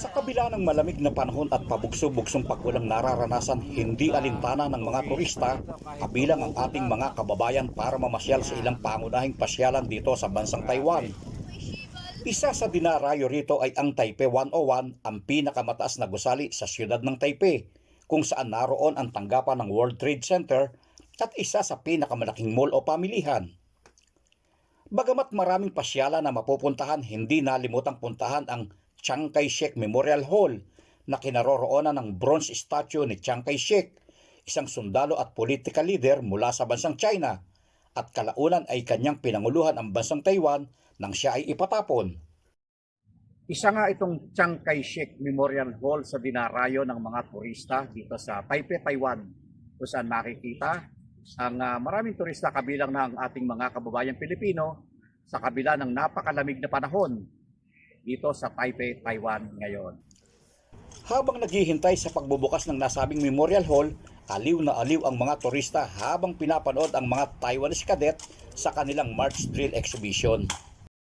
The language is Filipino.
Sa kabila ng malamig na panahon at pabugso-bugsong pag-ulang nararanasan, hindi alintana ng mga turista kabilang ang ating mga kababayan para mamasyal sa ilang pangunahing pasyalan dito sa bansang Taiwan. Isa sa dinarayo rito ay ang Taipei 101, ang pinakamataas na gusali sa siyudad ng Taipei, kung saan naroon ang tanggapan ng World Trade Center at isa sa pinakamalaking mall o pamilihan. Bagamat maraming pasyala na mapupuntahan, hindi nalimutang puntahan ang Chiang Kai-shek Memorial Hall na kinaroroonan ng bronze statue ni Chiang Kai-shek, isang sundalo at political leader mula sa bansang China, at kalaunan ay kanyang pinanguluhan ang bansang Taiwan nang siya ay ipatapon. Isa nga itong Chiang Kai-shek Memorial Hall sa dinarayo ng mga turista dito sa Taipei, Taiwan, kung saan makikita ang maraming turista kabilang ng ating mga kababayang Pilipino sa kabila ng napakalamig na panahon dito sa Taipei, Taiwan ngayon. Habang naghihintay sa pagbubukas ng nasabing Memorial Hall, aliw na aliw ang mga turista habang pinapanood ang mga Taiwanese cadet sa kanilang March Drill Exhibition.